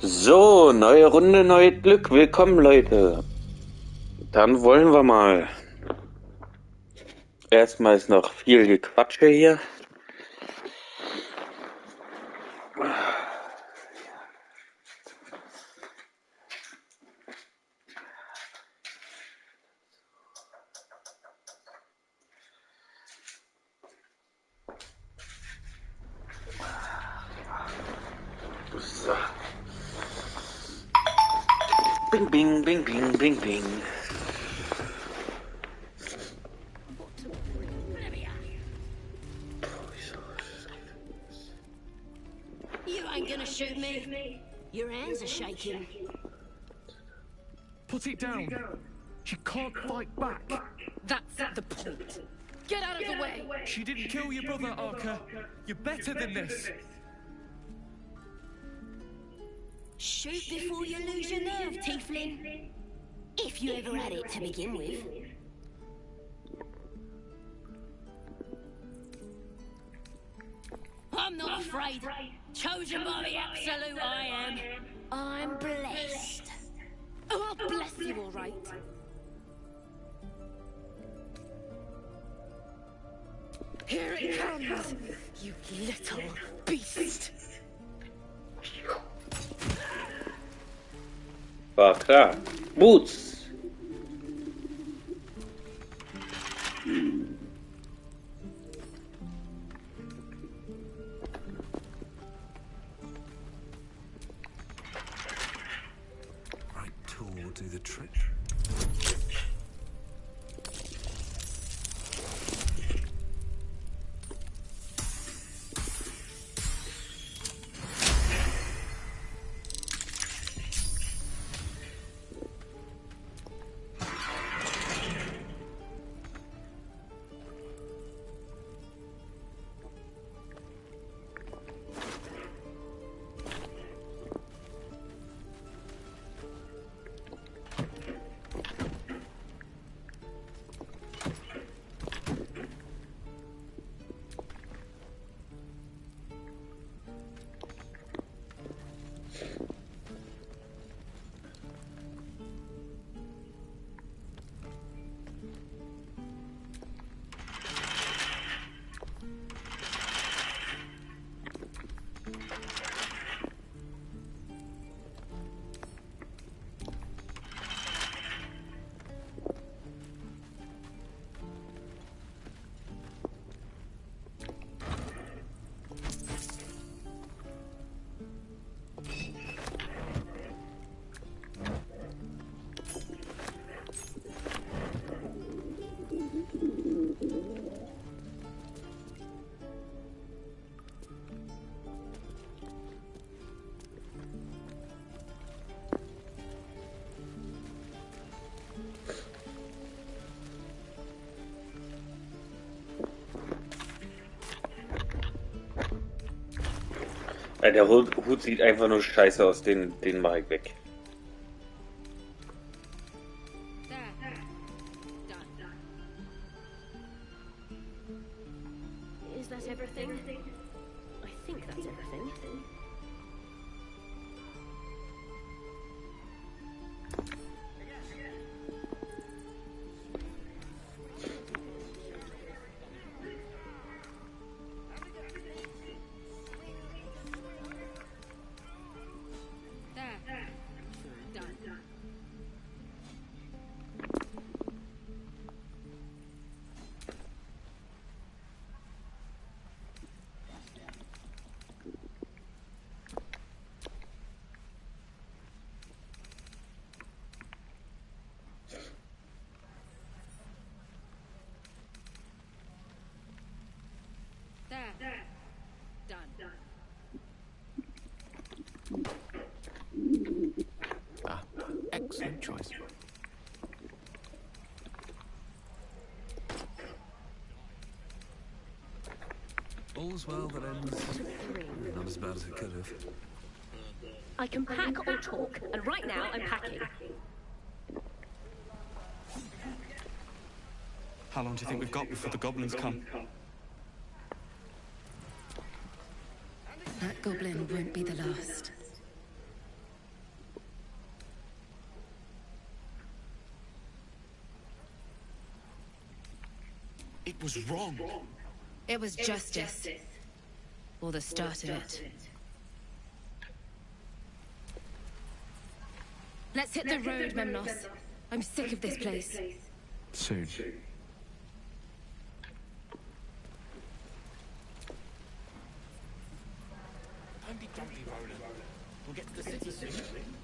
So, neue Runde, neues Glück. Willkommen, Leute. Dann wollen wir mal. Erstmal ist noch viel Gequatsche hier. So. Bing, bing, bing, bing, bing, bing. You ain't gonna shoot me. Your hands are shaking. Put it down. She can't fight back. That's the point. Get out of the way. She didn't kill your brother, Arca. You're better than this. Shoot before you lose your nerve, Tiefling. If you ever had it to begin with. I'm not afraid. Chosen by the absolute I am. I'm blessed. Oh, I'll bless you all right. Here it comes, you little beast. War klar. Boots. Right tool will do the trick. Der Hut sieht einfach nur scheiße aus, den mach ich weg. Is that everything? I think that's everything. There. Done. Ah, excellent choice. All's well that ends. Not as bad as it could have. I can pack or talk, and right now I'm packing. How long do you think we've got before the goblins come? That goblin won't be the last. It was wrong. It was justice. Or the start of it. Let's hit the road, Memnos. I'm sick of this place. Soon. Don't be grumpy, Roland. We'll get to the city soon.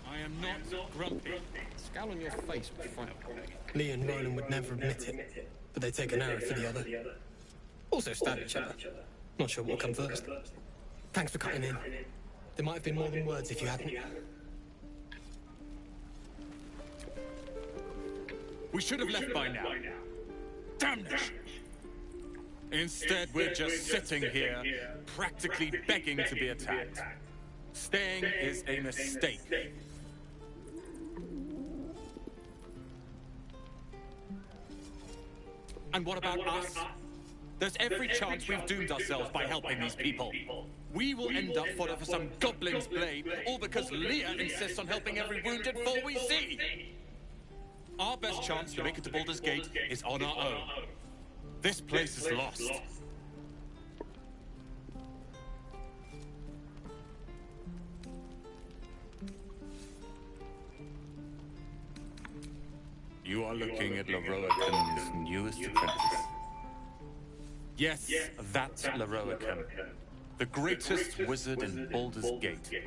I am not grumpy. Scowl on your face will frighten me. Lee and Roland would never admit it, but they take an arrow for the other. Also stab each other. Not sure what'll come first. Thanks for cutting in. There might have been more than words if you hadn't. We should have left by now. Damnation! Instead, we're just sitting here, practically begging to be attacked. Staying is a mistake. And what about us? There's every chance we've doomed ourselves by helping these people. We will end up fodder for some goblin's blade, all because Leah insists on helping every wounded foe we see. Our best chance to make it to Baldur's Gate is on our own. This place is lost. You are looking at Leroican's newest apprentice. Yes, that's Leroican. The greatest wizard in Baldur's Gate.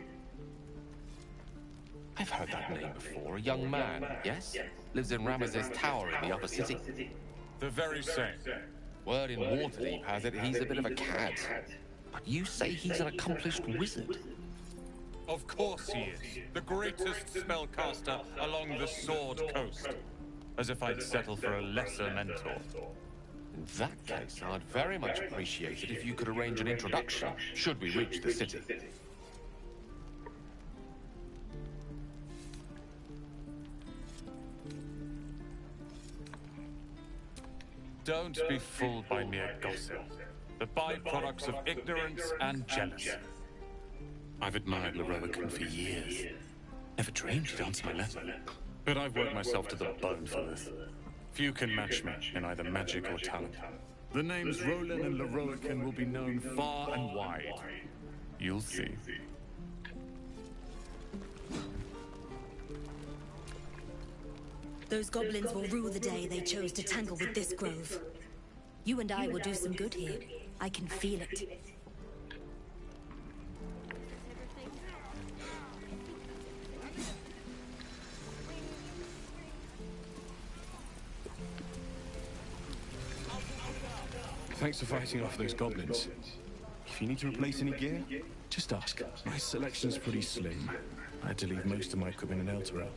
I've heard that name before. A young man, yes? Lives in Ramesses Tower in the upper city. The very same. Word in Waterdeep has it he's a bit of a cad. But you say he's an accomplished wizard? Of course he is. The greatest spellcaster along the Sword Coast. As if I'd settle for a lesser mentor. In that case, I'd very much appreciate it if you could arrange an introduction, should we reach the city. Don't be fooled by mere gossip. The byproducts of ignorance and jealousy. I've admired Leroican for years. Never dreamed he'd answer my letter. But I've worked myself to the bone for this. Few can match me in either magic or talent. The names Roland and Leroican will be known far and wide. You'll see. Those goblins will rue the day they chose to tangle with this grove. You and I will do some good here. I can feel it. Thanks for fighting off those goblins. If you need to replace any gear, just ask. My selection's pretty slim. I had to leave most of my equipment in Elturel.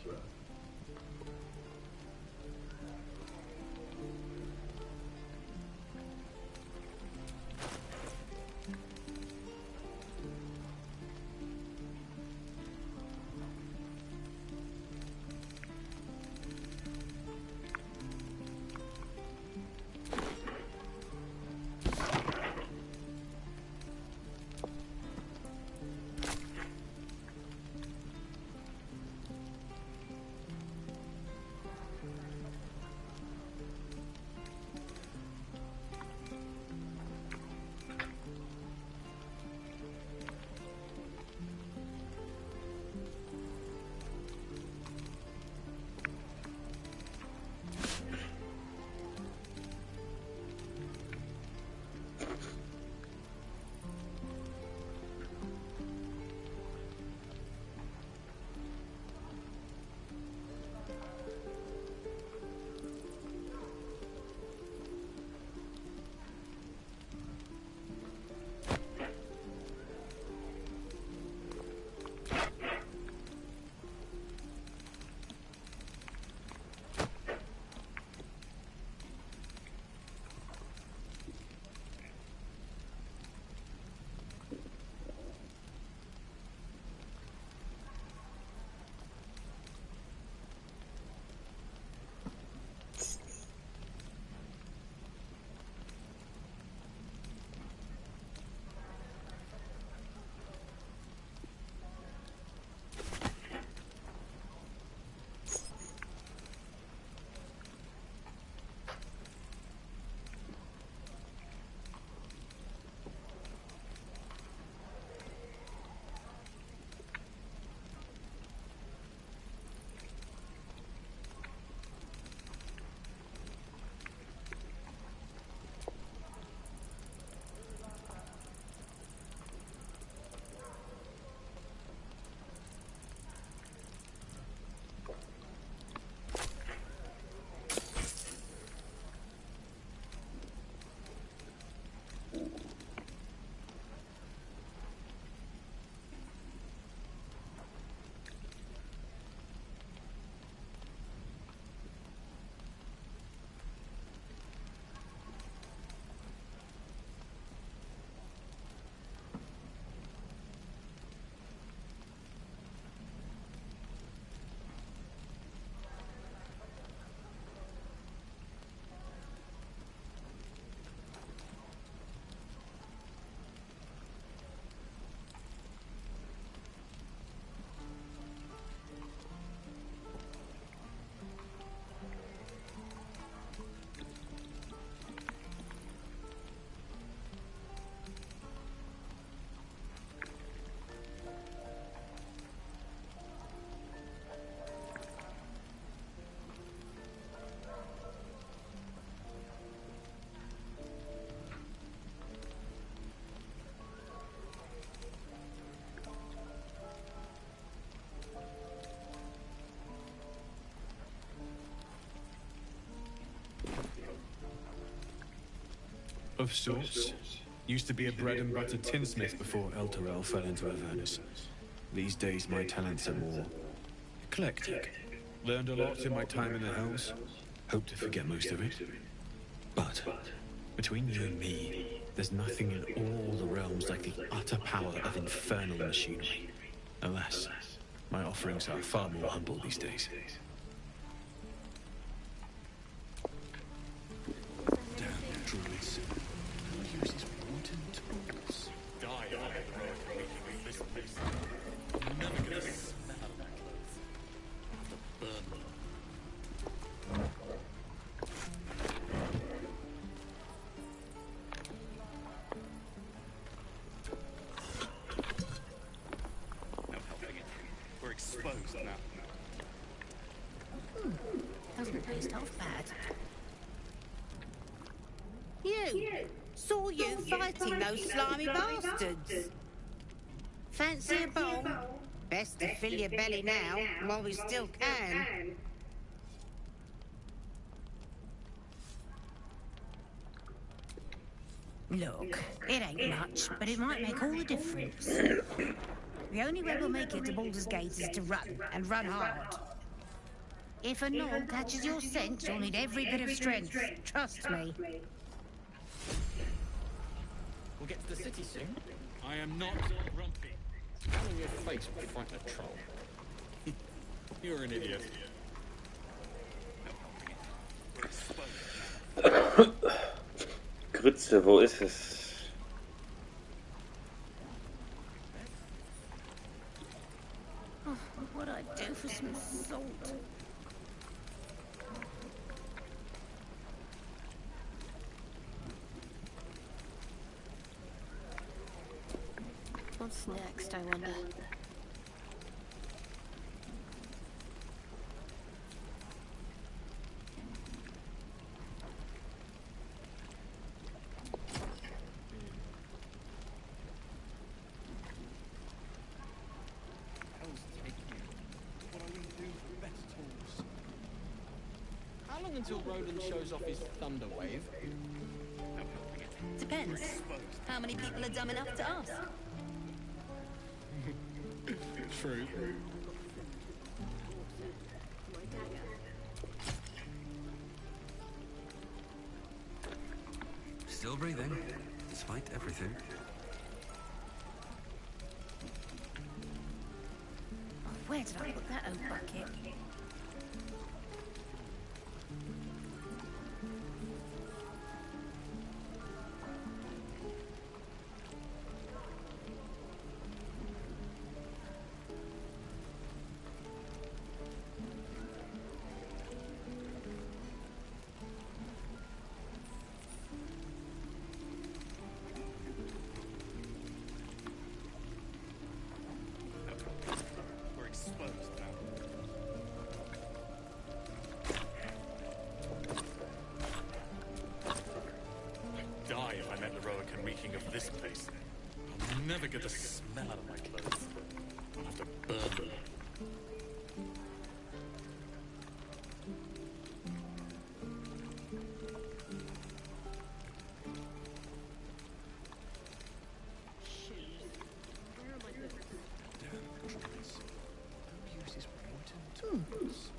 Of sorts. Used to be a bread and butter tinsmith before Elturel fell into Avernus. These days my talents are more eclectic. Learned a lot in my time in the Hells. Hope to forget most of it. But between you and me, there's nothing in all the realms like the utter power of infernal machinery. Alas, my offerings are far more humble these days. Damn druids. Who uses wooden tools? Die on the road making with this place. I'm never gonna smell my clothes. I'll have to burn them. No helping it. We're exposed now. Doesn't taste half bad. You! Saw you fighting those slimy bastards. Fancy a bowl? Best to fill your belly now, while we still can. Look, it ain't much, but it might make all the difference. The only way we'll make it to Baldur's Gate is to run, and run hard. If a gnoll catches your scent, you'll need every bit of strength. Trust me. We'll get to the city soon. I am not grumpy. Smell on your face will frighten a troll. You're an idiot. Grütze, wo ist es? Oh, what I'd do for some salt. What's next, I wonder? How long until Roland shows off his thunder wave? Depends. How many people are dumb enough to ask? True. Still breathing, despite everything. Oh, where did I put that old bucket? We're exposed now. I'd die if I met Leroican reeking of this place. I'll never get the smell out of my clothes. I'll have to burn them.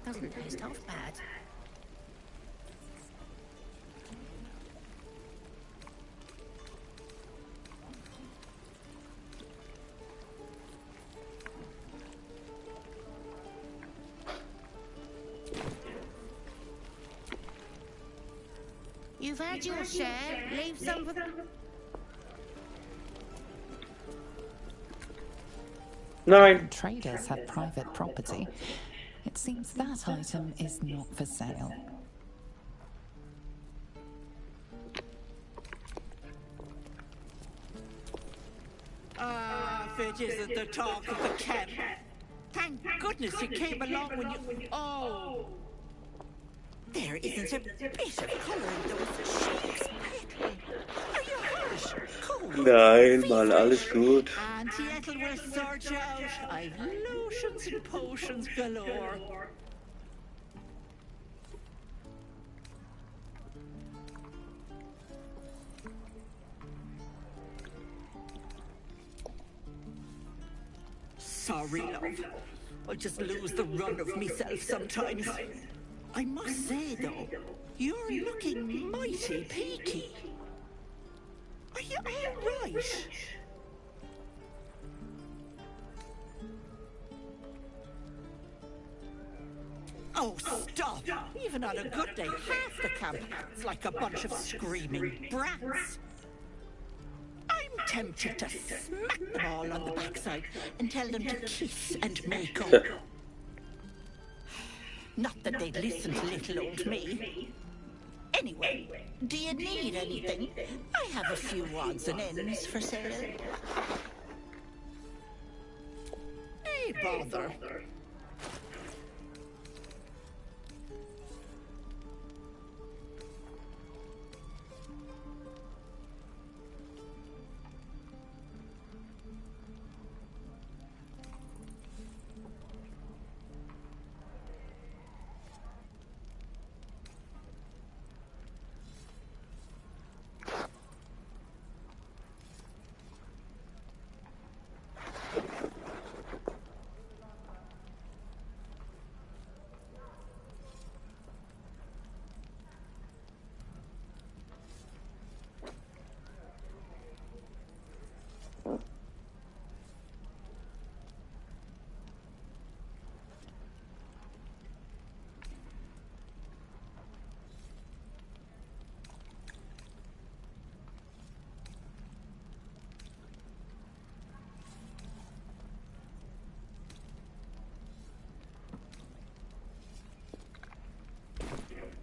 Doesn't taste half bad. You've had your share. Leave some for... Nein. Traders have private property. It seems that item is not for sale. Ah, if it isn't the talk of the camp. Thank goodness you came along when you... Oh! There isn't a bit of colour in those sheets. Are you harsh? Cold? Nein, Mann, alles gut. Auntie Ethel will sort you out. I've lotions and potions galore. sorry, love. I just lose the run of myself sometimes. I must say, though, you're looking mighty peaky. Are you all right? Oh, stop! Even on a good day, half the camp acts like a bunch of screaming brats. I'm tempted to smack them all on the backside and tell them to kiss and make up. Not that they'd listen to little old me. Anyway, do you need anything? I have a few odds and ends for sale. Hey, bother.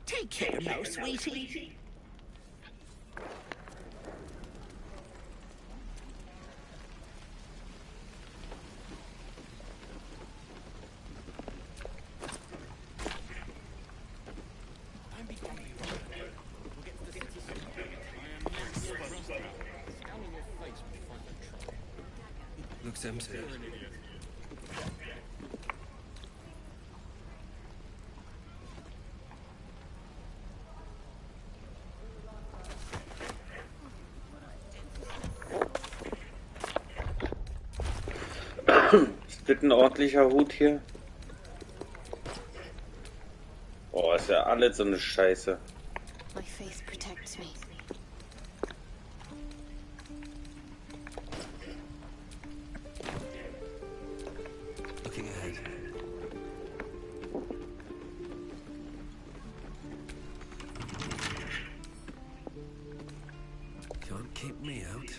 Take care now, sweetie. Looks empty. Ist das ein ordentlicher Hut hier? Oh, ist ja alles so eine Scheiße. My faith protects me. Looking ahead. Can't keep me out.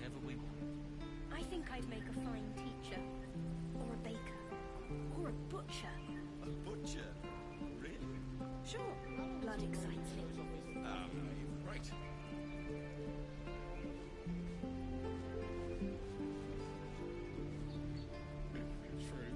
whatever we want. I think I'd make a fine teacher, or a baker, or a butcher. A butcher? Really? Sure, blood excites me. Right. True.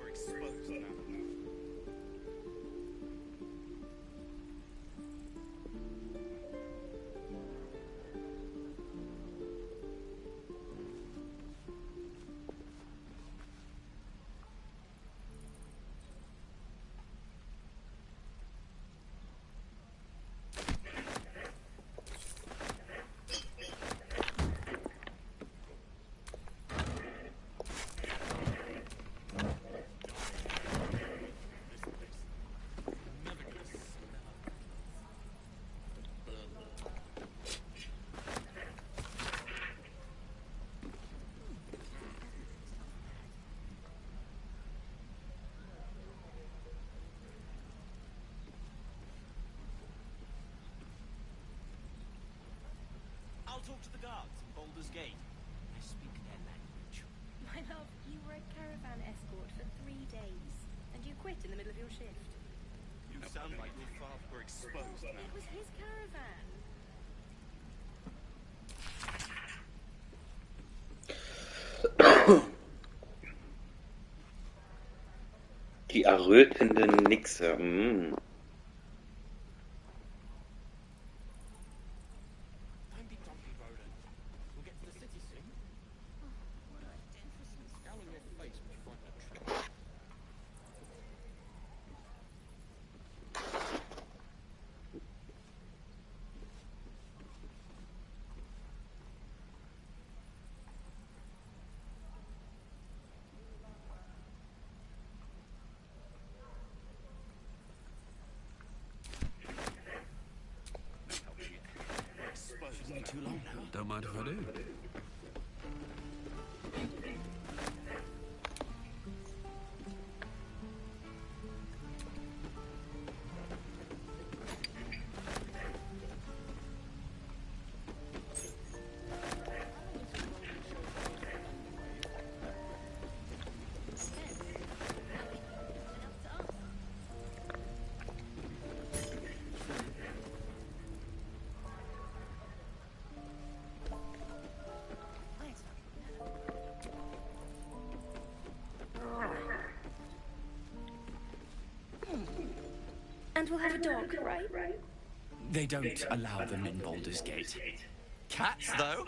We're exposed now. I'll talk to the guards in Baldur's Gate. I speak their language. My love, you were a caravan escort for 3 days, and you quit in the middle of your shift. You sound like your father were exposed now. It was his caravan. Die errötenden Nixe. Mm. Don't be grumpy, Roland. We'll get to the city soon. What a scowl on your face when you find a trap. Too long now. Don't mind if I do. And we'll have a dog, right? They don't allow them in Baldur's Gate. Cats, though?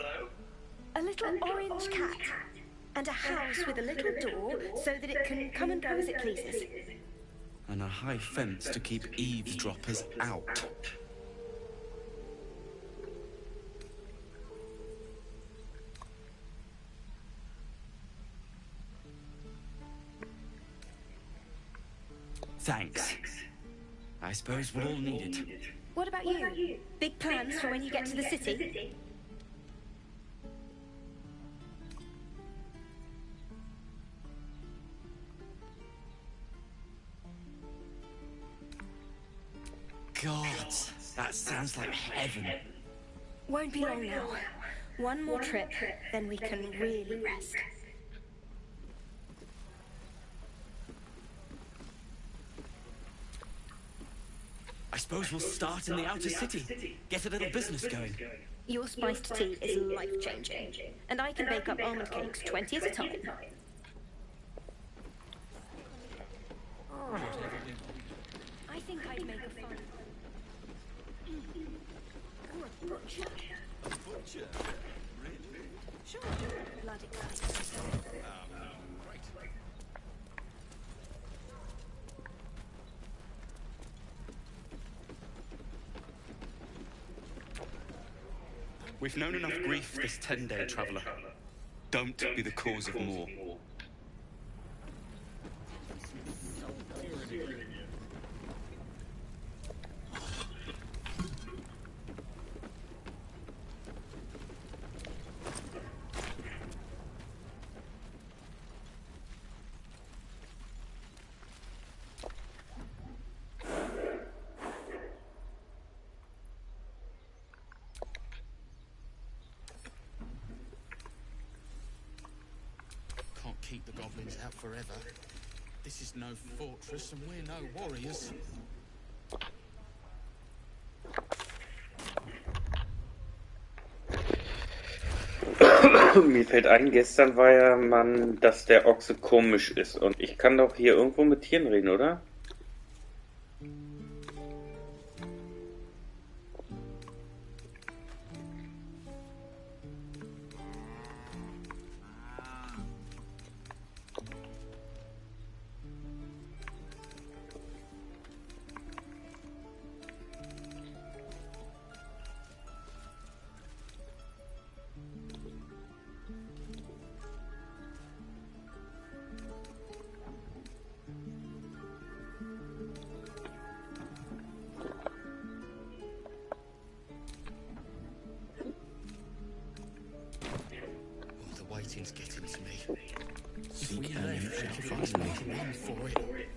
A little orange cat. And a house with a little door so that it can come and go as it pleases. And a high fence to keep eavesdroppers out. Thanks. I suppose we'll all need it. What about you? Big plans for when you get to the city? God, that sounds like heaven. Won't be long now. One more trip, then we can really rest. I suppose we'll start in the outer city. Get a little business going. Your spiced tea is life-changing, and I can bake up almond cakes 20 at a time. I think I'd make a fun. Or a butcher. A butcher? Really? Sure. Blood excites me. Right. We've known enough grief this 10-day traveller. Don't be the cause of more. the goblins out forever. This is no fortress and we're no warriors. Mir fällt ein, gestern war ja man, dass der Ochse komisch ist. Und ich kann doch hier irgendwo mit Tieren reden, oder? Waiting's getting to me. Seek and you shall find me. Run for it.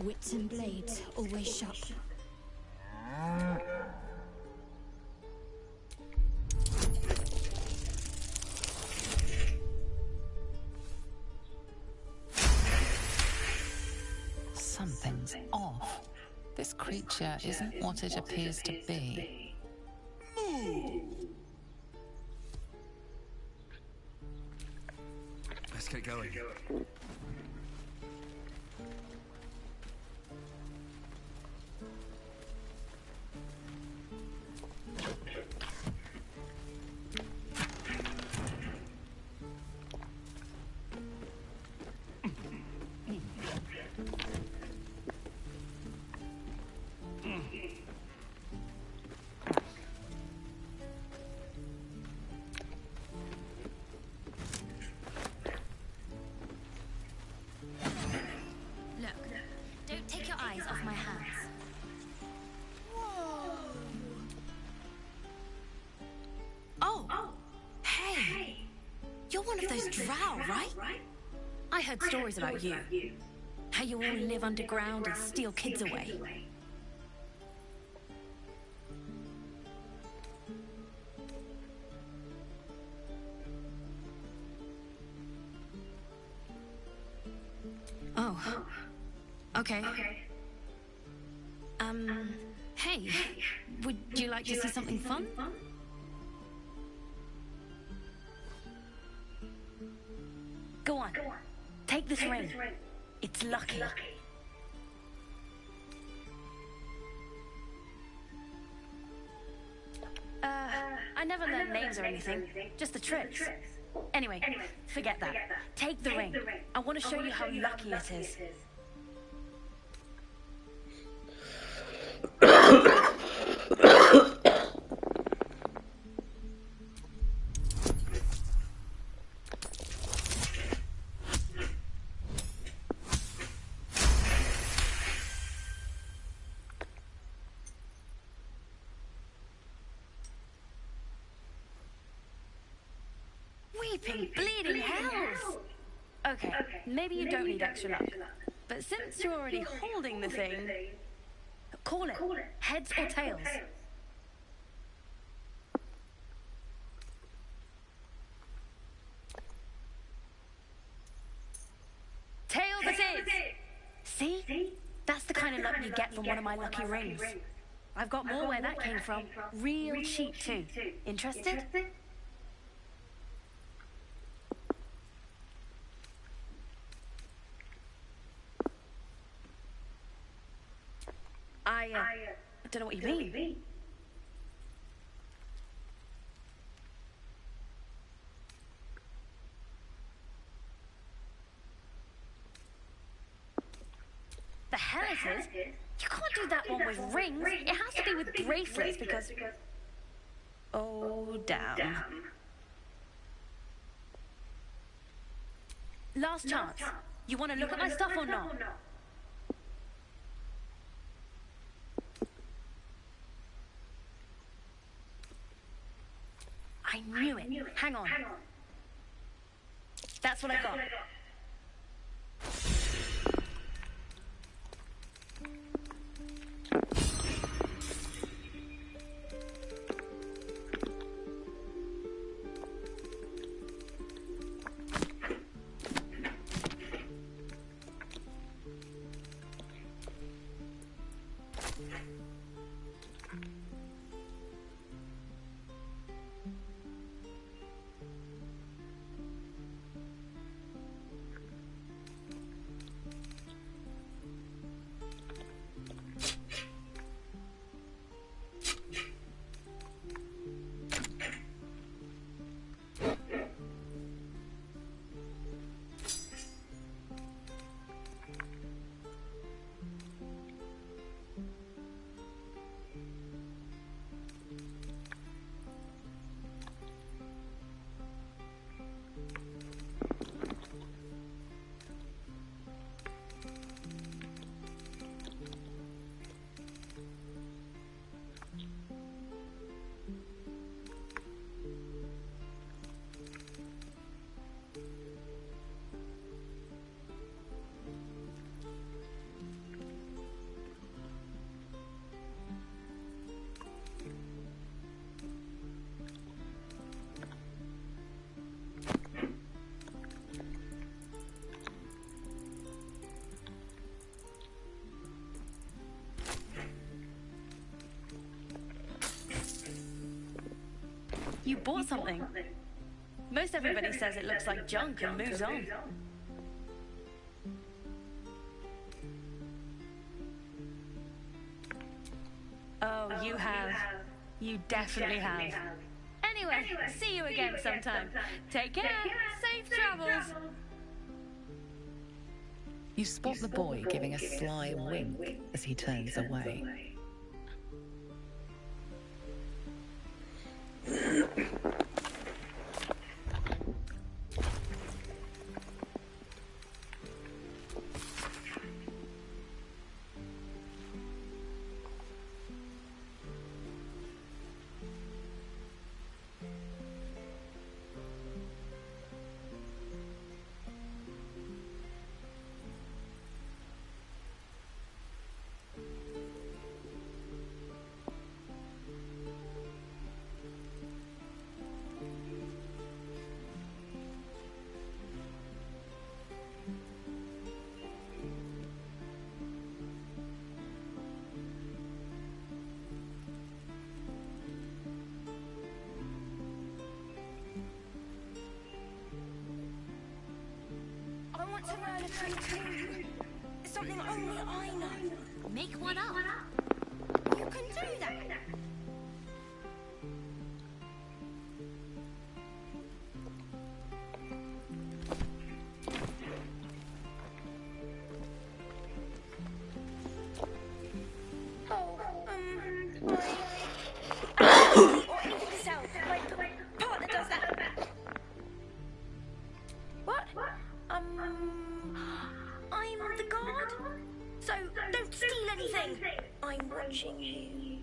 Wits and blades always sharp. Something's off. This creature isn't what it appears to be. Let's get going. I heard stories about you. How you all live underground and steal kids away. Oh. Okay. Hey, would you like to see something fun? Go on. Take this ring. It's lucky. I never learned names or anything, just the tricks. Anyway, forget that. Take the ring. I want to show you how lucky it is. Weeping bleeding hells! Okay, maybe you don't need extra luck. But since you're already holding the thing, call it. Heads or tails? Tails it is! See? That's the kind of luck you get from one of my lucky rings. I've got more where that came from. Real cheap too. Interested? I don't know what you mean. hell it is. You can't do that one with rings. It has to be with bracelets because... Oh, damn. Last chance. You want to look at my stuff or not? I knew it. Hang on. That's what I got. You bought something. Most everybody says it looks like junk and moves on. Oh, you have. You definitely have. Anyway, see you again sometime. Take care. Safe travels. You spot the boy giving a sly wink as he turns away. I want to learn a trick too. Something only I know. Make one up. You can do that. Or anything south. My partner does that. What? I'm the guard. So don't steal anything. I'm watching you.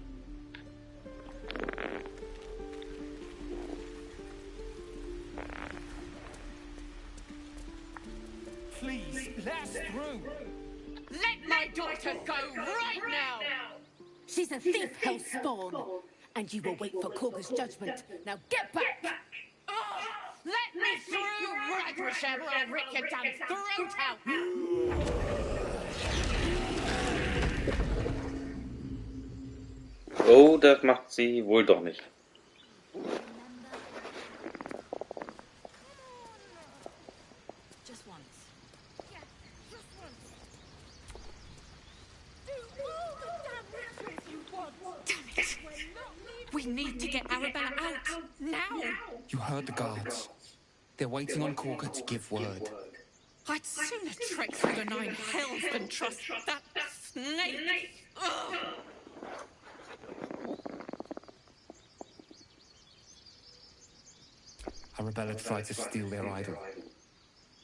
Please, let us through. Let my daughter go right now. She's a thief, hellspawn. And you will wait for Corga's judgment. Now get back! Oh, let me through, Ragrishem, or I'll rip your damn throat out. Oh, das macht sie wohl doch nicht. Just once. Yeah, just once. Do all the damn rituals you want. Damn it. We need to get Arabella out. Now. You heard the guards. They're waiting on Corga to give word. I'd sooner trek through the 9 hells than trust that snake! Ugh. Arabella tried to steal their idol.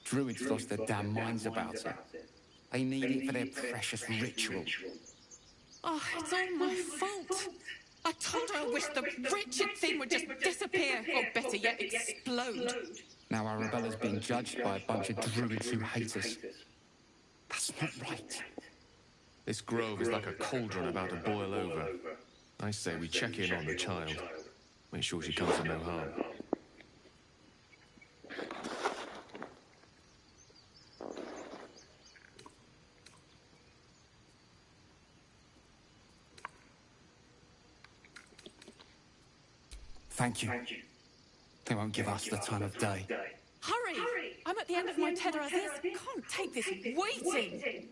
Druids lost their damn minds about it. They need it for their precious ritual. Oh, it's all my fault. I told her I wished the wretched thing would just disappear, or better yet, explode. Now Arabella's being judged by a bunch of druids who hate us. That's not right. This grove is like a cauldron about to boil over. I say we check in on the child. Make sure she comes to no harm. Thank you. They won't give us the time of day. Hurry! I'm at the end of my tether as is. Can't take this waiting.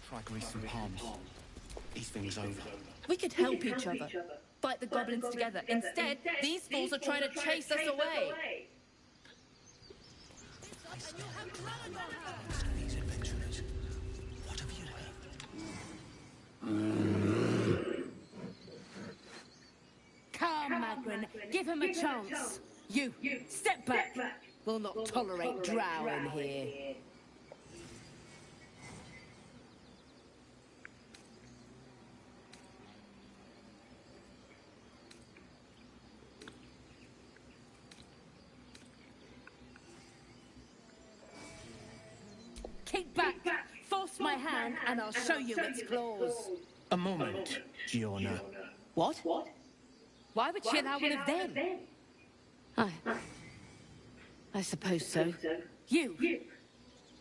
Try grease some palms. These things over. We could help each other. Fight the goblins together. Instead, these fools are trying to chase us away. These adventurers. What have you Come, Magrin, give him a chance. You, step back. We'll not tolerate drow in here. Kick back. Force my hand and I'll show you its claws. A moment, Giorna. What? Why would she allow one of them? I suppose so. You.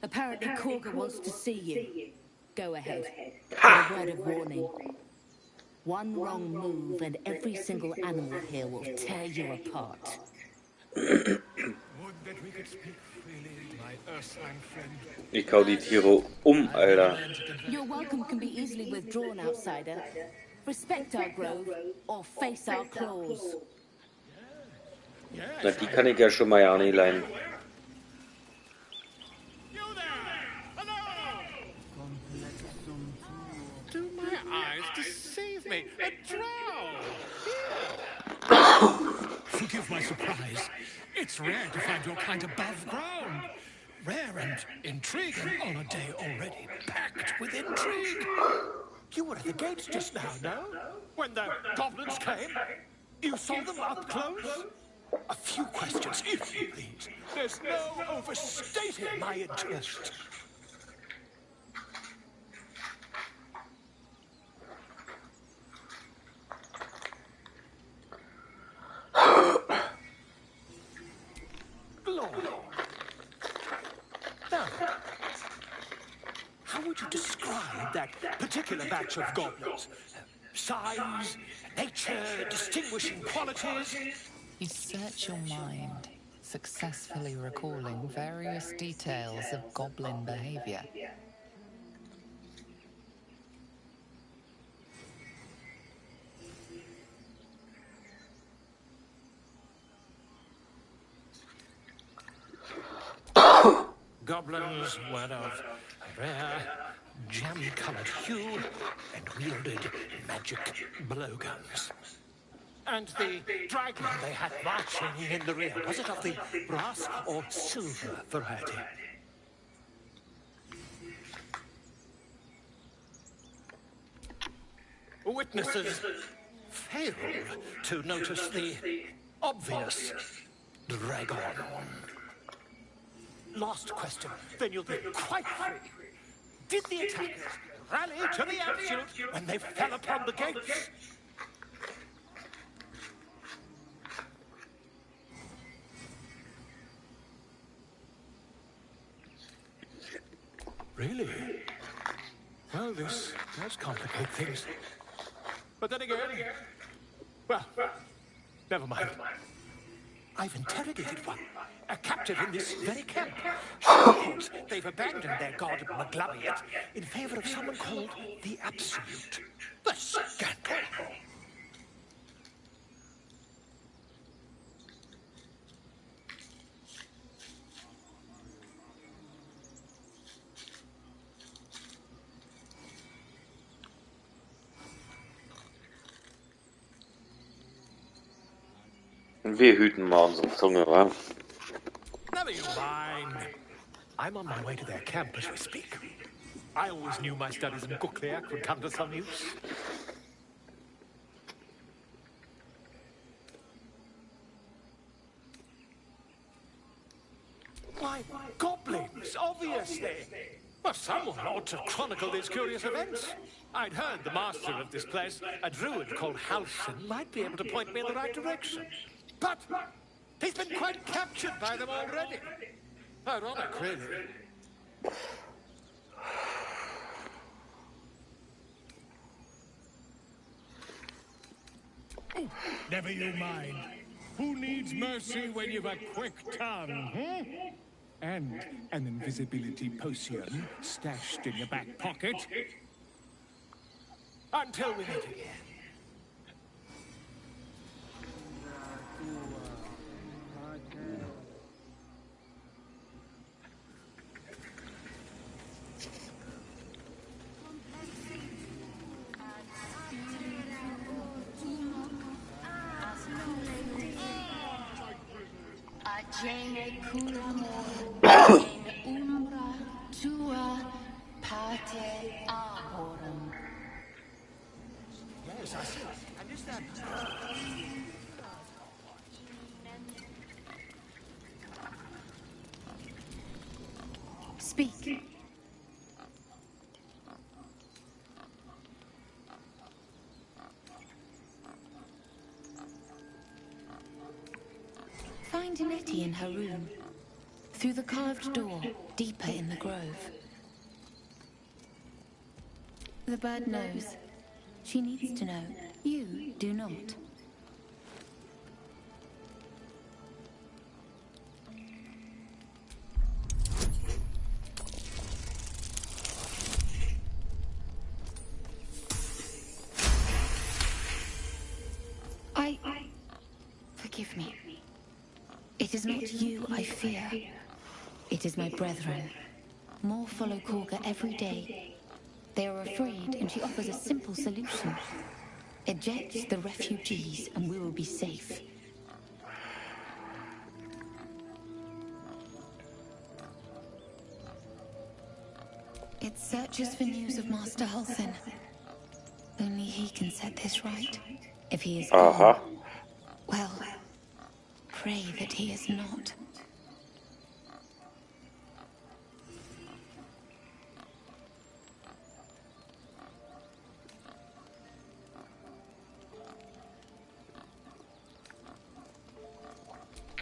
Apparently Korga wants to see you. Go ahead. A word of warning. One wrong move and every single animal here will tear you apart. Would that we could speak freely, my Ursine friend. Ich hau die Tiere Alter. Your welcome can be easily withdrawn, outsider. Respect our grove or face our claws. Na, die kann ich ja schon mal ja nicht leiden. Do my eyes deceive me? A drow! Forgive my surprise. It's rare to find your kind above ground. Rare and intriguing on a day already packed with intrigue. You were at the gates just now, no? When the goblins came? You saw them up close? A few questions, if you please. There's no overstating my interest. Lord. Now, how would you describe that particular batch of goblins? Size, nature, distinguishing qualities? You search your mind, successfully recalling various details of goblin behavior. Goblins were of rare, jam-colored hue and wielded magic blowguns. And the dragon they had marching in the rear, was it of the brass or silver variety? Witnesses failed to notice the obvious dragon. Last question, then you'll be quite free. Did the attackers rally to the absolute when they fell upon the gates? Really? Well, this does complicate things. But then again, well, never mind. I've interrogated one, a captive in this very camp. She reports they've abandoned their god Maglabiet in favor of someone called the Absolute. The scandal! Wir hüten mal unsere Zunge, wa? Never you mind. I'm on my way to their camp as we speak. I always knew my studies in Gukleak would come to some use. Why, goblins, obviously. Well, someone ought to chronicle these curious events. I'd heard the master of this place, a druid called Halsin, might be able to point me in the right direction. But he's been quite captured by them already. Ironic, really. Never you mind. Who needs mercy when you've a quick tongue, hmm? And an invisibility potion stashed in your back pocket? Until we meet again. Yes, I see. And is that... Speak. Find Nettie in her room. Through the carved door, deeper in the grove. The bird knows. She needs to know. You do not. Forgive me. It is not you I fear. It is my brethren. More follow Korga every day. They are afraid, and she offers a simple solution. Eject the refugees, and we will be safe. It searches for news of Master Halsin. Only he can set this right. If he is gone, well, pray that he is not.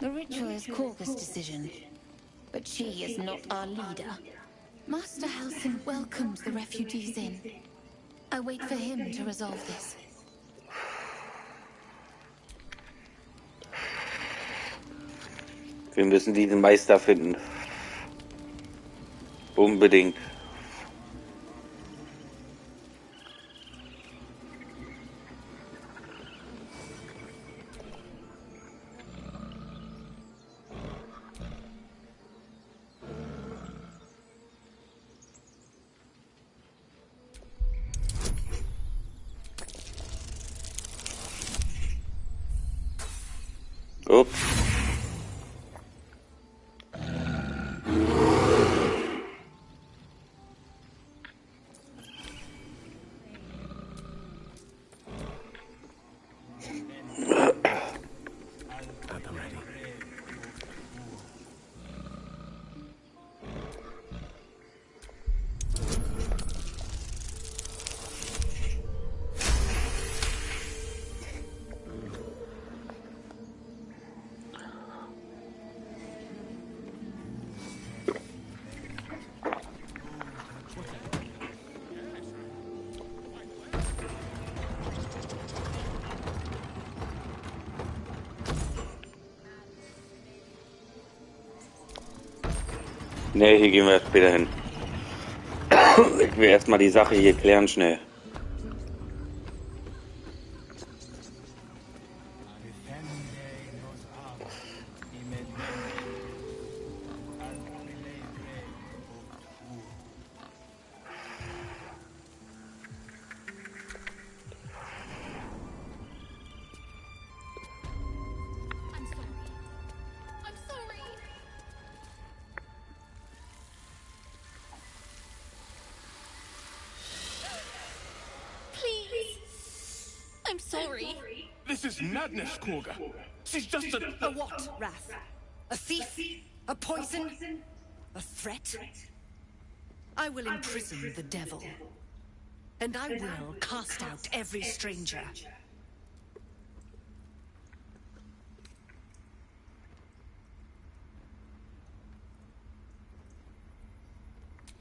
The ritual is Korga's decision, but she is not our leader. Master Halsin welcomes the refugees in. I wait for him to resolve this. Wir müssen diesen Meister finden. Unbedingt. Ups. Ne, hier gehen wir später hin. Ich will erstmal die Sache hier klären, schnell. I'm sorry. This is madness, Korga. She's just a... A what, Wrath? A thief? A poison? A threat? I will imprison the devil. And I will cast out every stranger.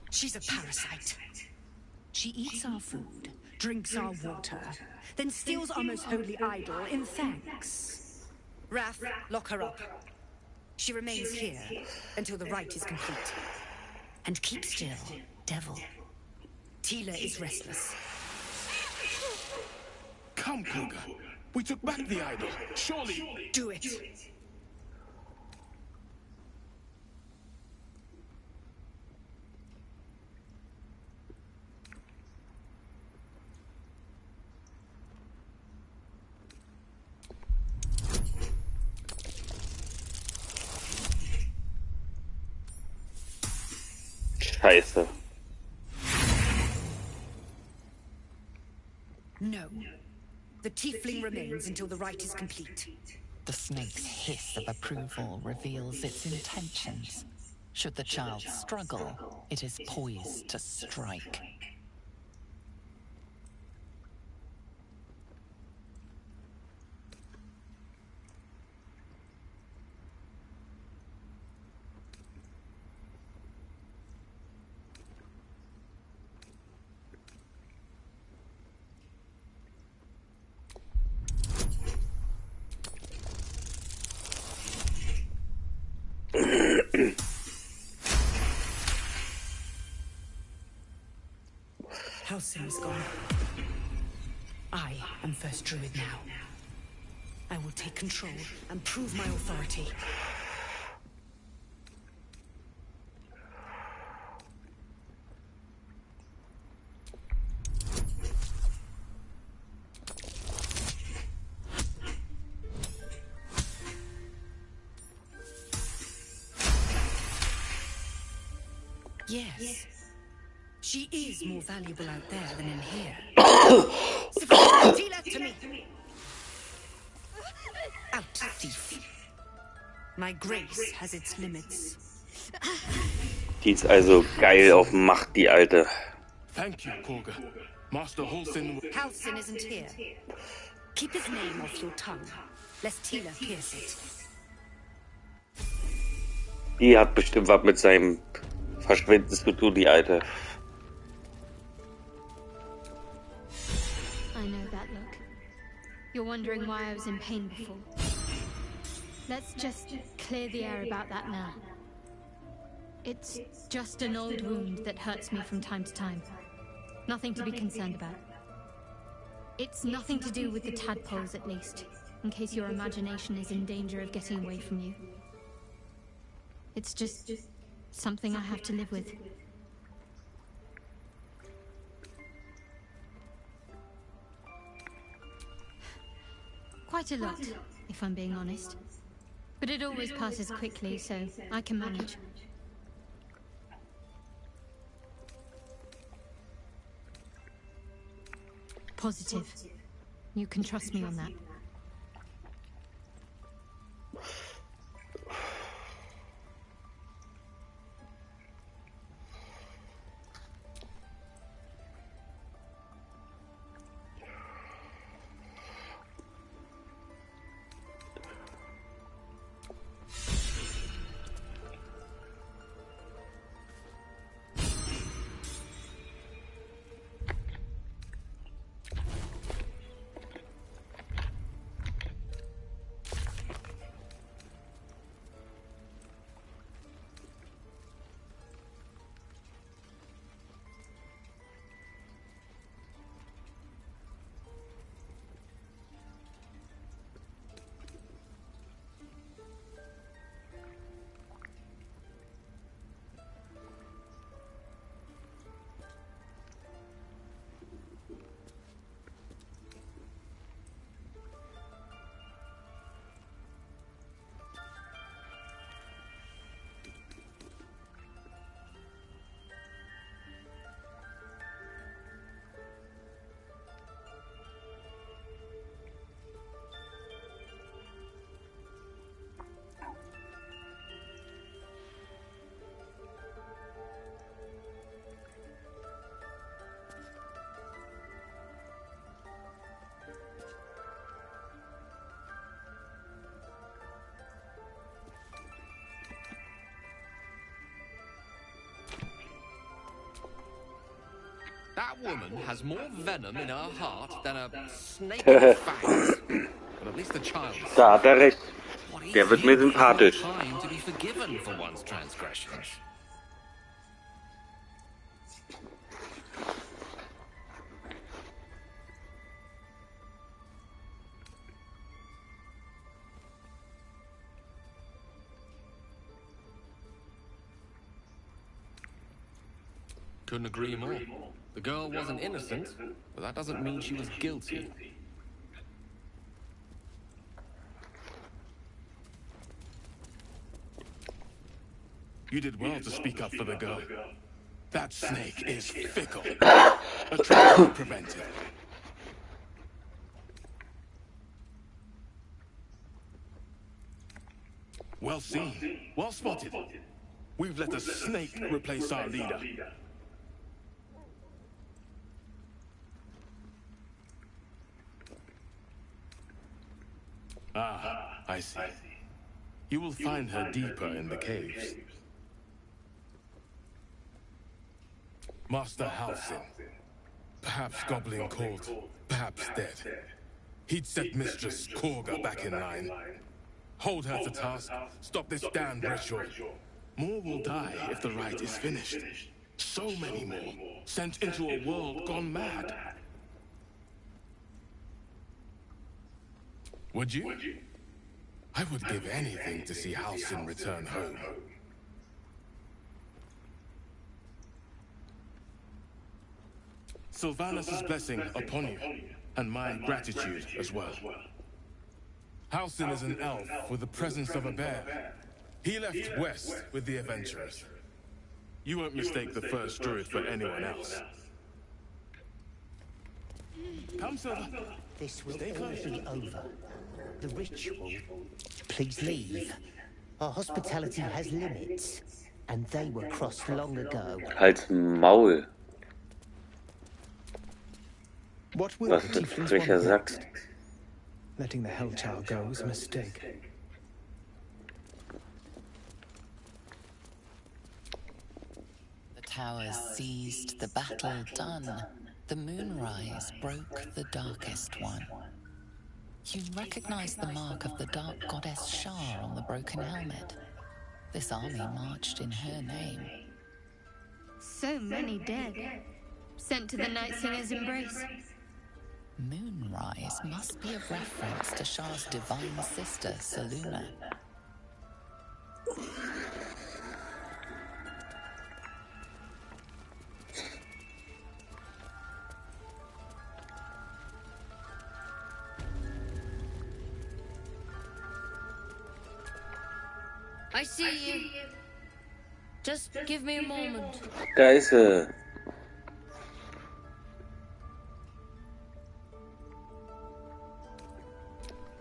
She's a parasite. She eats our food, drinks our water, then steals our most holy idol in thanks. Wrath, lock her up. She remains here until the rite is complete. And keep still, devil. Tila is restless. Come, Korga. We took back the idol. Surely... Do it. Scheiße. No. The tiefling remains until the rite is complete. The snake's hiss of approval reveals its intentions. Should the child struggle, it is poised to strike. Halcyon is gone. I am first druid now. I will take control and prove my authority. Yes. She is more valuable out there than in here. Tila, to me! Out, thief. My grace has its limits. Die ist also geil auf Macht, die Alte. Thank you, Korga. Master Halcyon... Halcyon isn't here. Keep his name off your tongue, lest Tila pierce it. Die hat bestimmt was mit seinem Verschwinden zu tun, die Alte. I know that look. You're wondering why I was in pain before. Let's just clear the air about that now. It's just an old wound that hurts me from time to time. Nothing to be concerned about. It's nothing to do with the tadpoles, at least, in case your imagination is in danger of getting away from you. It's just something I have to live with. Quite a lot, if I'm being honest. But it always passes quickly, so I can manage. Positive. You can trust me on that. That woman has more venom in her heart than a snake in fangs. But at least the child is Da hat er recht. What Der is wird mir you? He's not sympathisch. time to be forgiven for one's transgressions. Couldn't agree more. The girl wasn't innocent, but that doesn't mean she was guilty. You did well to speak up for the girl. That snake is fickle. A tragedy prevented. Well seen. Well spotted. We've let a snake replace our leader. Ah, I see. You will find her deeper in the caves. Master Halsin. Perhaps goblin called, perhaps dead. He'd set Mistress Korga back in line. Hold her to task, stop this damned ritual. More will die if the rite is finished. So many more, sent into a world gone mad. Would you? I would give anything to see Halsin return home. Sylvanus' blessing upon you, and my gratitude as well. Halsin is an elf with the presence of a bear. He left west with the adventurers. You won't mistake the first druid for anyone else. Come, Silver. This will all be over. The ritual. Please leave. Our hospitality has limits, and they were crossed long ago. Halt's Maul. What will Was the für ein tieflings frecher want Sack. next? Letting the Hellchild go was a mistake. The towers seized, the battle done. The moonrise broke the darkest one. You recognize the mark of the dark goddess Shar on the broken helmet. This army marched in her name. So many dead. Sent to the Night Singer's embrace. Moonrise must be a reference to Shar's divine sister, Seluna. I see you. Just give me a moment. Da ist sie.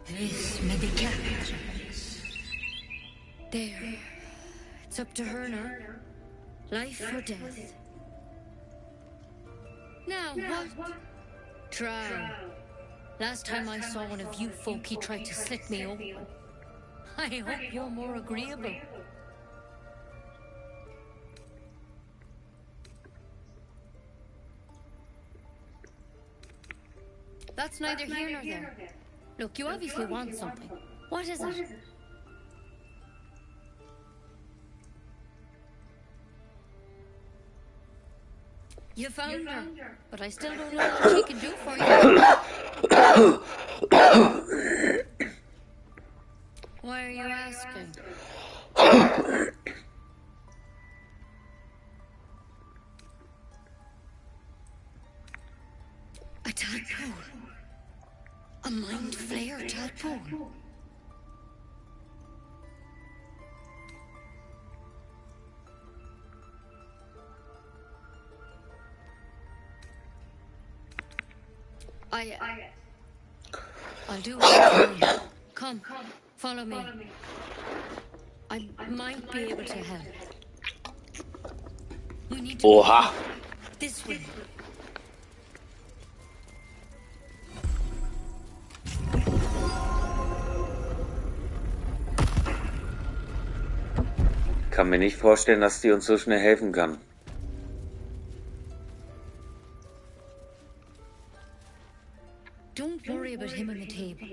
This may be captured. There. It's up to her now. Life or death. Now, what? Trial. Last time I saw one of you folk, he tried to slit me open. I hope you're more agreeable. That's neither here nor there. Look, you obviously want something. What is it? You found her, but I still don't know what she can do for you. Why are you asking? A tadpole. A mind flayer tadpole. I'll do what I can. Come, follow me. I might be able to help. We need to Oha. This way. Kann mir nicht vorstellen, dass die uns so schnell helfen kann. Don't worry about him on the table.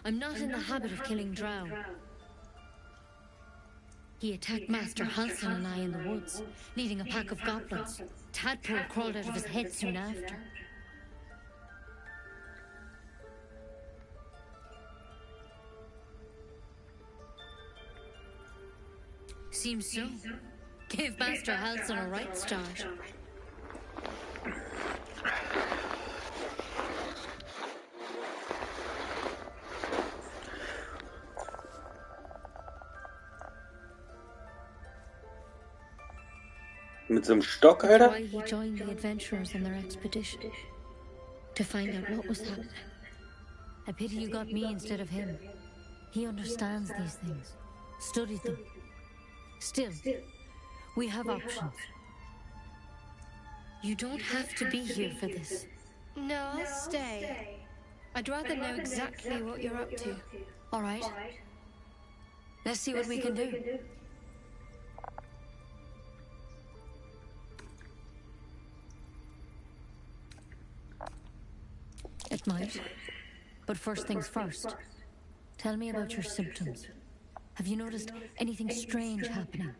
I'm not in the habit of killing drow. He attacked Master Halsin and I in the woods, leading a pack of goblins. Tadpole crawled out of his head soon after. Seems so. Gave Master Halsin a right start. Mit so einem Stock, That's Alter? why he joined the adventurers on their expedition. To find out what was happening. I pity you got me instead of him. He understands these things. Studied them. Still, we have options. You don't have to be here for this. No, I'll stay. I'd rather know exactly what you're up to. All right. Let's see what we can do. It might. But first things first. Tell me about your symptoms. Have you noticed anything strange happening?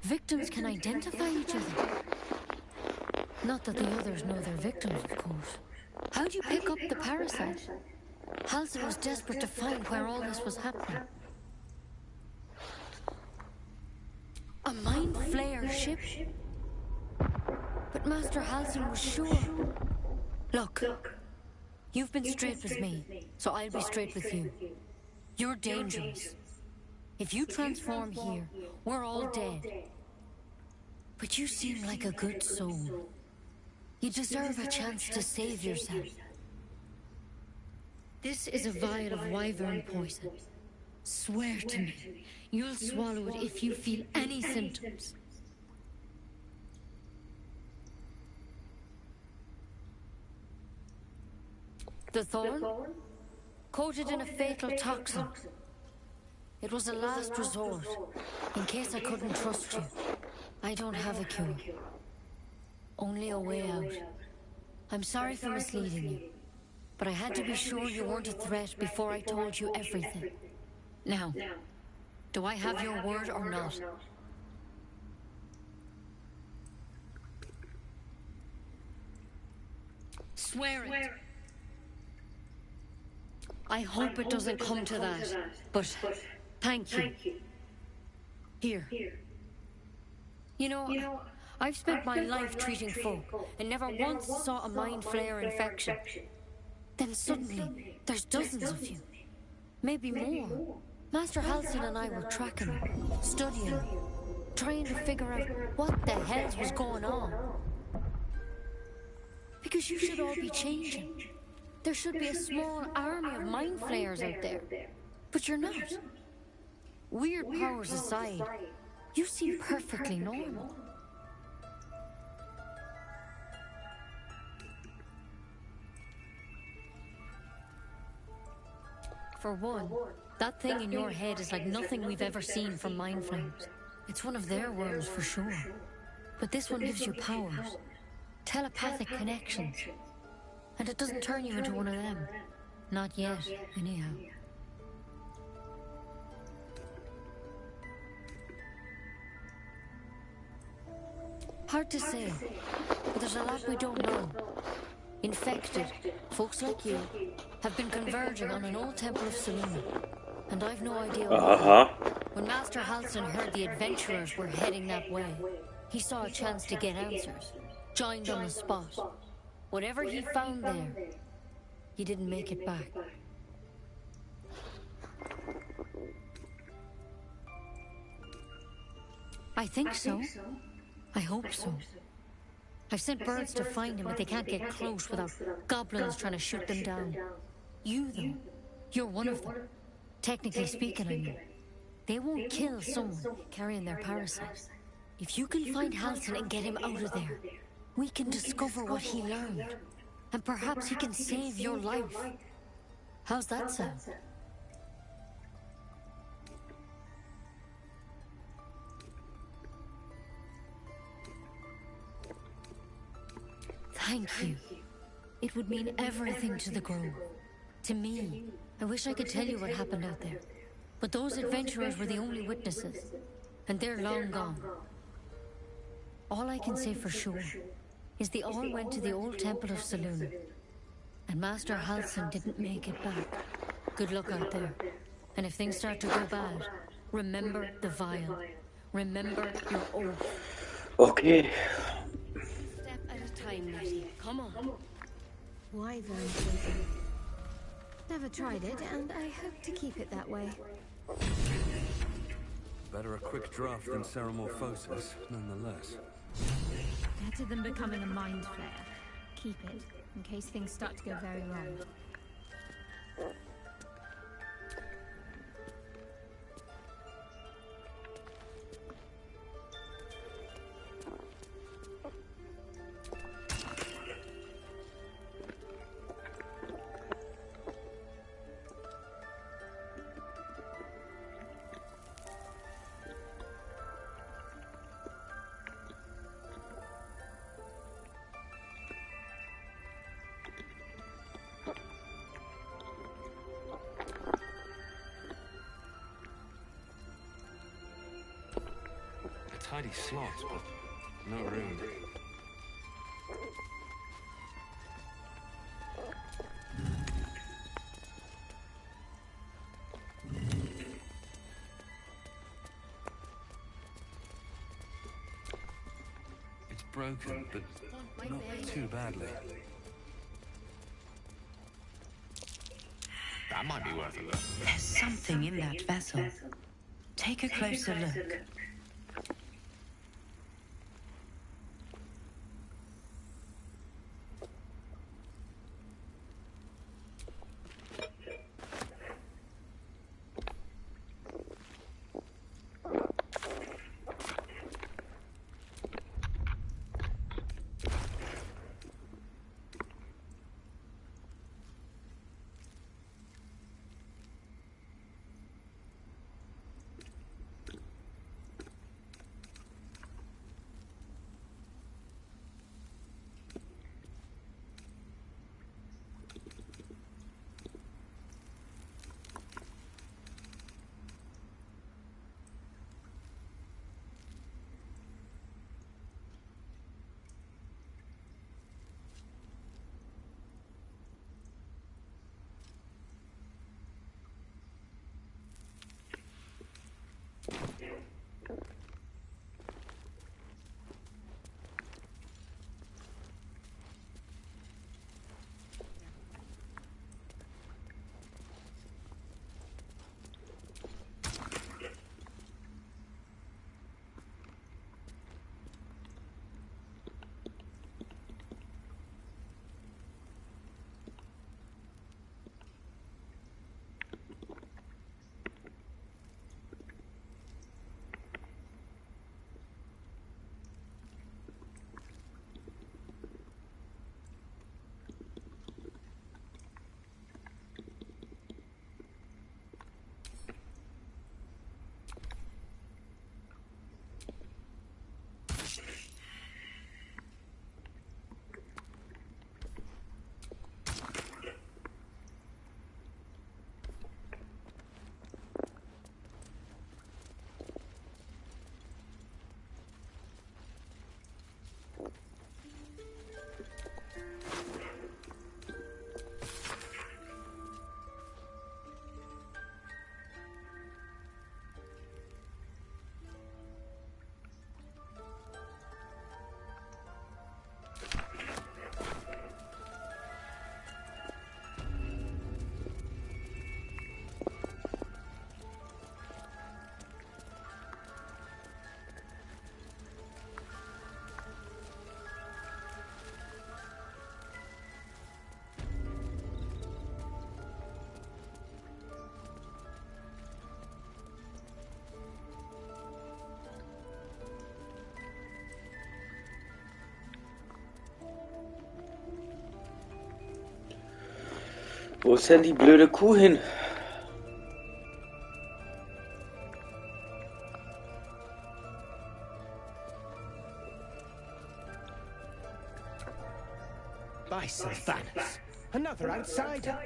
Victims can identify each other. Not that the others know they're victims, of course. How'd you pick up the parasite? Halsin was desperate to find where all this was happening. A mind flayer ship? But Master Halsin was sure. Look, you've been straight with me, so I'll be straight with you. You're dangerous. If you transform here, we're all dead. But you seem like a good soul. You deserve a chance to save yourself. This is a vial of wyvern poison. Swear to me, you'll swallow it if you feel any symptoms. The thorn? Coated in a fatal toxin. It was a last resort, in case I couldn't trust you. I don't have a cure. Only a way out. I'm sorry for misleading you, but I had to be sure you weren't a threat before I told you everything. Now, do I have your word or not? Swear it. I hope it doesn't come to that, but thank you. Here. You know, I've spent my life treating folk and never once saw a mind flayer infection. Then suddenly, there's dozens of you. Maybe more. Master Halsin and I were tracking them, studying them, trying to figure out what the hell was going on. Because you should all be changing. There should be a small army of mind flayers out there. But you're not. Weird powers aside, you seem perfectly normal. For one, that thing in your head is like nothing we've ever seen from mind flames. It's one of their worlds for sure. But this one gives you powers. Telepathic connections. And it doesn't turn you into one of them. Not yet, anyhow. Hard to say, but there's a lot we don't know. Infected, folks like you, have been converging on an old temple of Selena. And I've no idea why. When Master Halsin heard the adventurers were heading that way, he saw a chance to get answers. Joined on the spot. Whatever he found there, he didn't make it back. I think so. I hope so. I've sent birds to find him, but they can't get close without goblins trying to shoot them down. You, though, you're one of them. Technically speaking, I mean. They won't kill someone carrying their parasite. If you can find Halsin and get him out of there, we can discover what he learned. And perhaps he can save your life. How's that sound? Thank you. It would mean everything to the Grove. To me. I wish I could tell you what happened out there. But those adventurers were the only witnesses. And they're long gone. All I can say for sure is they all went to the old temple of Saloon. And Master Halsin didn't make it back. Good luck out there. And if things start to go bad, remember the vial. Remember your oath. Okay. Step at a time, Nettie. Come on. Wyvern poison. Never tried it, and I hope to keep it that way. Better a quick draft than Ceramorphosis, nonetheless. Better than becoming a mind flayer. Keep it, in case things start to go very wrong. Tidy slot, but no room. It's broken, but not too badly. That might be worth a look. There's something in that vessel. Take a closer look. Wo ist denn die blöde Kuh hin? By Sylvanus, another outsider.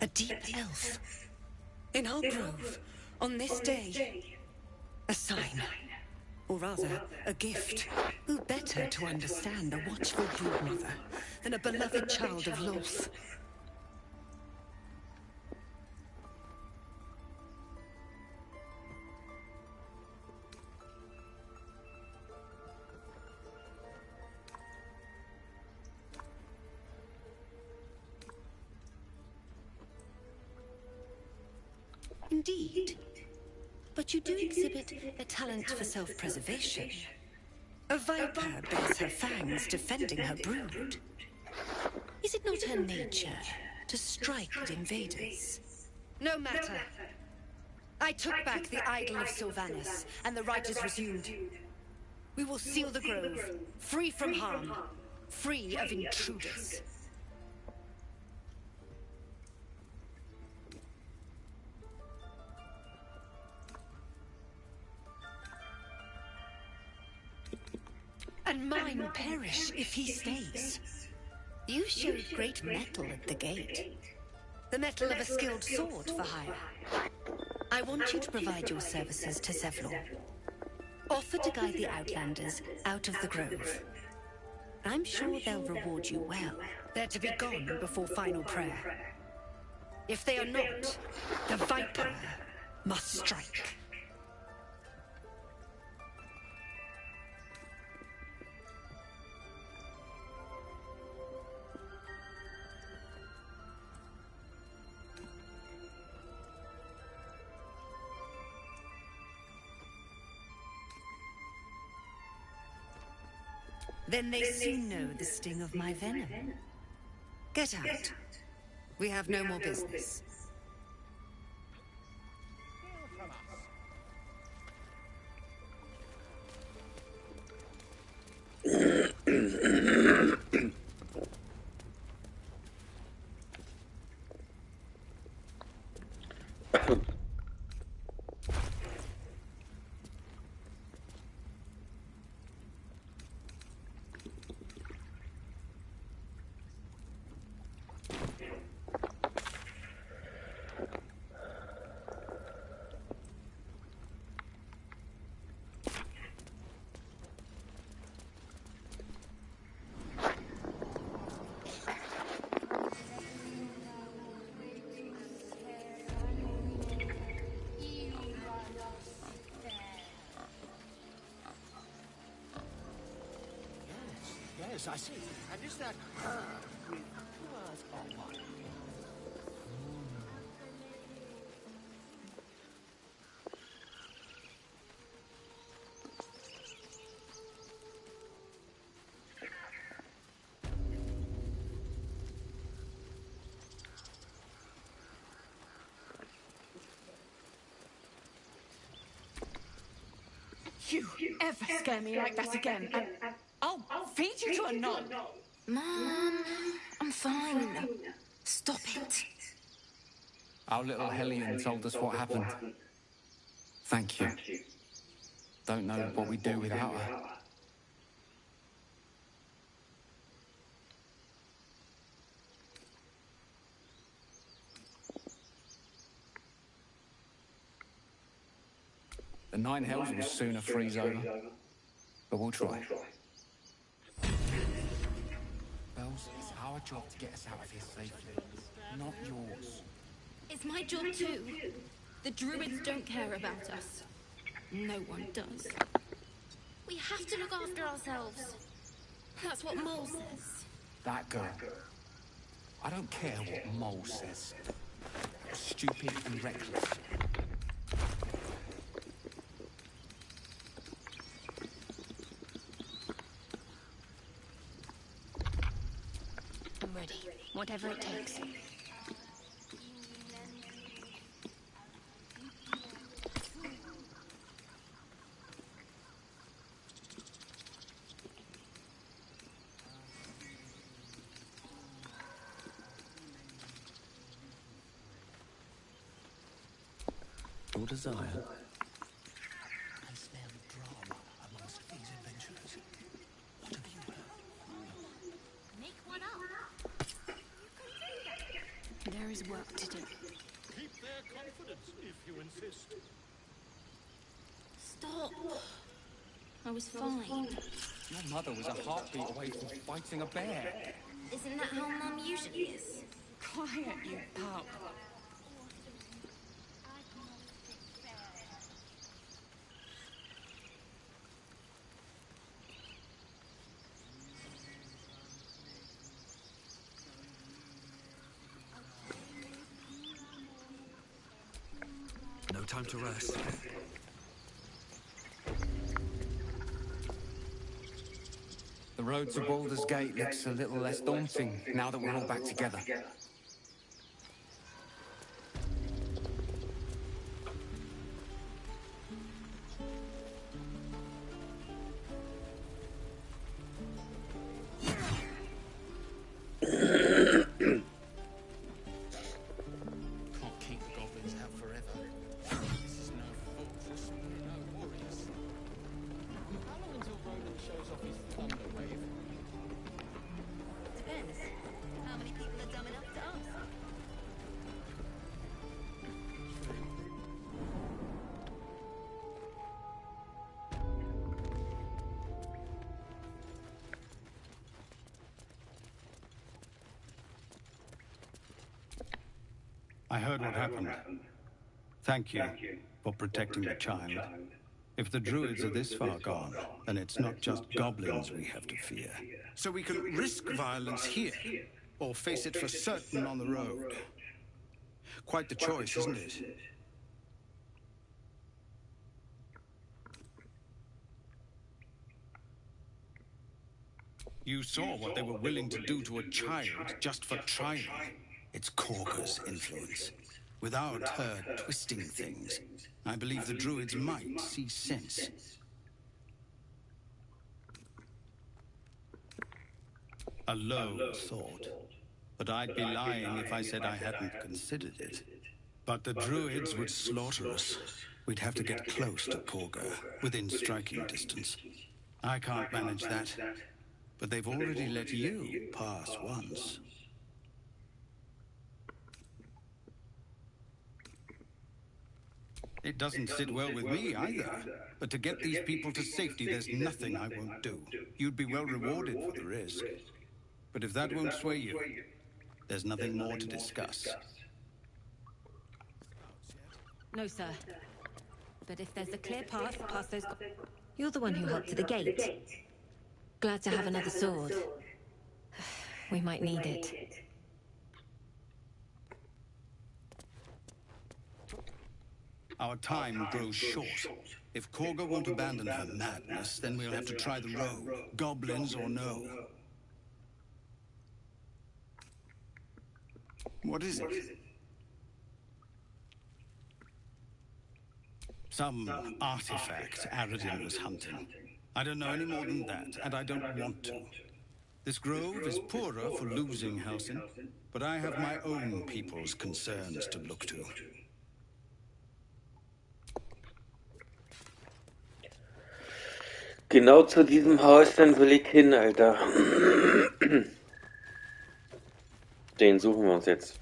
A deep elf. In our grove, on this day. A sign. Or rather, a gift. Who better to understand a watchful broodmother than a beloved child of Lolth? Indeed. But you do exhibit a talent for self-preservation. A viper bears her fangs defending her brood. Is it not her nature to strike at invaders? No matter. I took back the idol of Sylvanus, and the rite is resumed. We will seal the grove, free from harm, free of intruders. And mine perish if he stays. You showed great mettle at the gate. The mettle of a skilled sword for hire. I want you to provide your services to Zevlor. Offer to guide the Outlanders out of the grove. I'm sure they'll reward you well. They're to be gone before final prayer. If they are not, the Viper must strike. Then they soon know the sting of my venom. Get out. We have no more business. Yes, I see. And is that her with words or what? You ever scare me like that again, and I'll feed you to a knob. Mom, I'm fine. Stop it. Our little Hellion told us what happened. Thank you. Don't know what we'd do without her. The Nine Hells will sooner freeze over, but we'll try. Bells, it's our job to get us out of here safely, not yours. It's my job too. The druids don't care about us. No one does. We have to look after ourselves. That's what Mole says. That girl. I don't care what Mole says. Stupid and reckless. Whatever it takes. Your desire. I smell drama amongst these adventurers. What have you heard? Make one up. You can do that. There is work to do. Keep their confidence if you insist. Stop. I was fine. Your mother was a heartbeat away from fighting a bear. Isn't that how Mum usually is? Quiet, you pup. No time to rest. The road to Baldur's Gate looks a little less daunting now that we're all back together. Can't keep the goblins out forever. This is no fortress, no warriors. How long until Roland shows off his thunder wave? Depends. How many people are dumb enough to ask? I heard what happened. Thank you for protecting the child. If the druids are this far gone, then it's not just goblins we have to fear. So we can risk violence here, or face it for certain on the road. Quite the choice, isn't it? You saw what they were willing to do to a child just for trying. It's Korga's influence. Without her twisting things, I believe the druids might see sense. A low thought. But I'd be lying if I said I hadn't considered it. But the druids would slaughter us. We'd have to get close to Korga, within striking distance. I can't manage that. But they've already let you pass once. It doesn't sit well with me either. But to get these people to safety, there's nothing I won't do. You'd be well rewarded for the risk. But if that won't sway you, there's nothing more to discuss. No, sir. But if there's a clear path past those... You're the one who helped to the gate. Glad to have another sword. We might need it. Our time grows short. If Korga won't abandon her madness, then we'll have to try the road, goblins or no. What is it? Some artifact Aradin was hunting. I don't know any more than that, and I don't want to. This grove is poorer for losing Halsin, but I have my own people's concerns to look to. Genau zu diesem Häuschen will ich hin, Alter. Den suchen wir uns jetzt.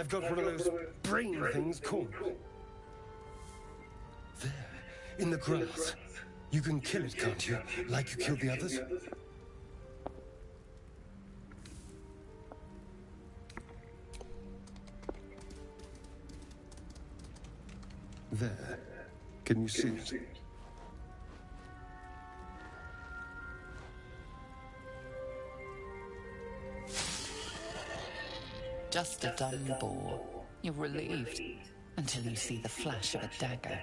I've got one of those brain things called. There, in the grass. You can kill it, can't you? Like you killed the others? There. Can you see it? Just a dumb boar. You're relieved until you see the flash of a dagger.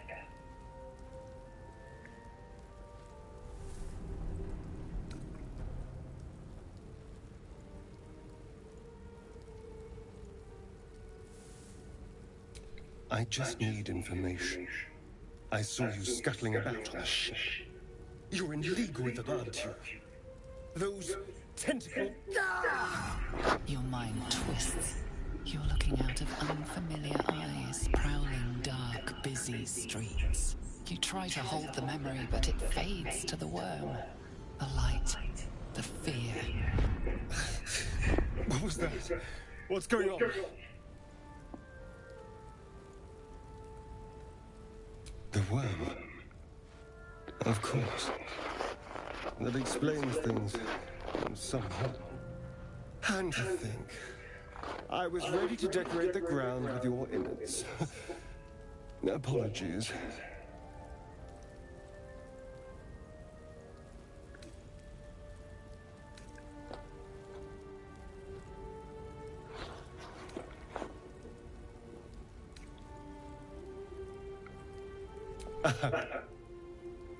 I just need information. I saw you scuttling about on a ship. You're in league with them, aren't you? Those tentacle... Your mind twists. You're looking out of unfamiliar eyes, prowling dark, busy streets. You try to hold the memory, but it fades to the worm. The light, the fear. What was that? What's going on? The worm. Of course. That explains things somehow. And to think, I was ready to decorate the ground with your innards. Apologies.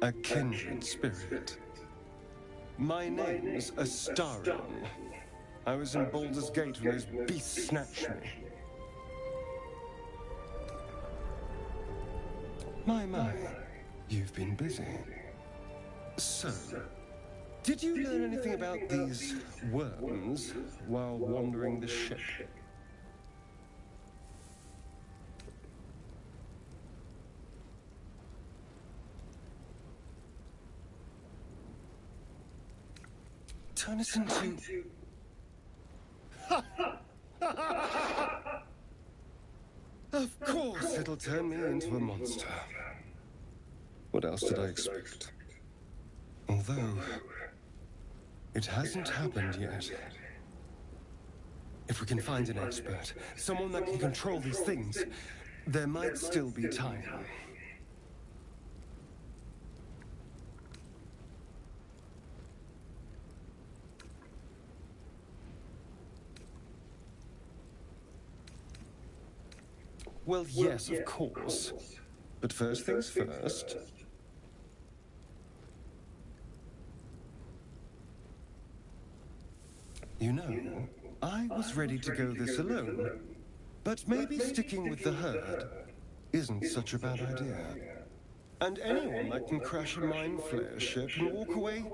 A kindred spirit. My name's Astarion. I was in Baldur's Gate when those beasts snatched me. My, you've been busy. So, did you learn anything about these worms while wandering the ship? Turn us into... Of course it'll turn me into a monster. What else did I expect? Although, it hasn't happened yet. If we can find an expert, someone that can control these things, there might still be time. Well, yes, of course. But first things first. You know, I was ready to go this alone. But maybe sticking with the herd isn't such a bad idea. And anyone that can crash a mind flare ship and walk away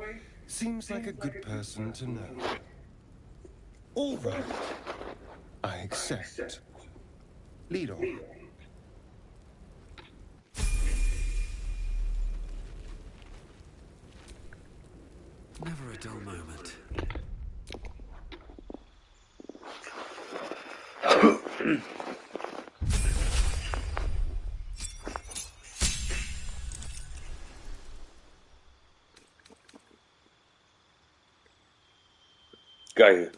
seems like a good person to know. All right. I accept. Lead on. Never a dull moment. Geil.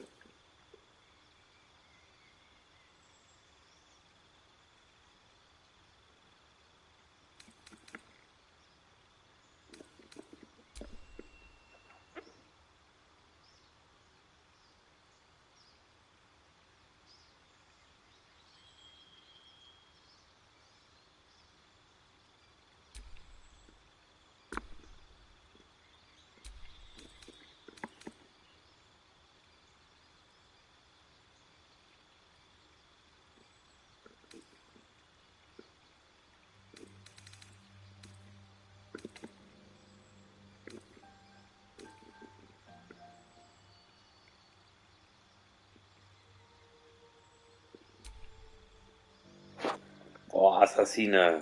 Oh, Assassine.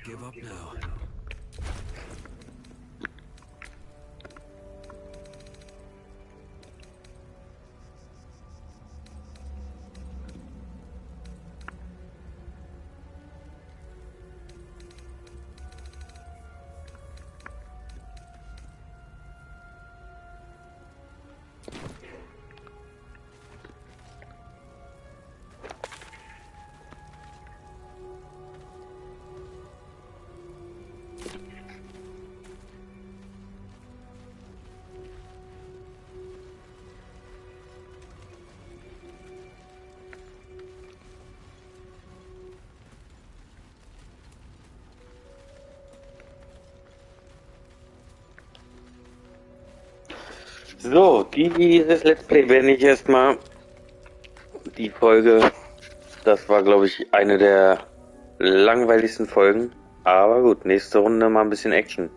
give up now. So, dieses Let's Play beende ich erstmal. Die Folge, das war, glaube ich, eine der langweiligsten Folgen. Aber gut, nächste Runde mal ein bisschen Action.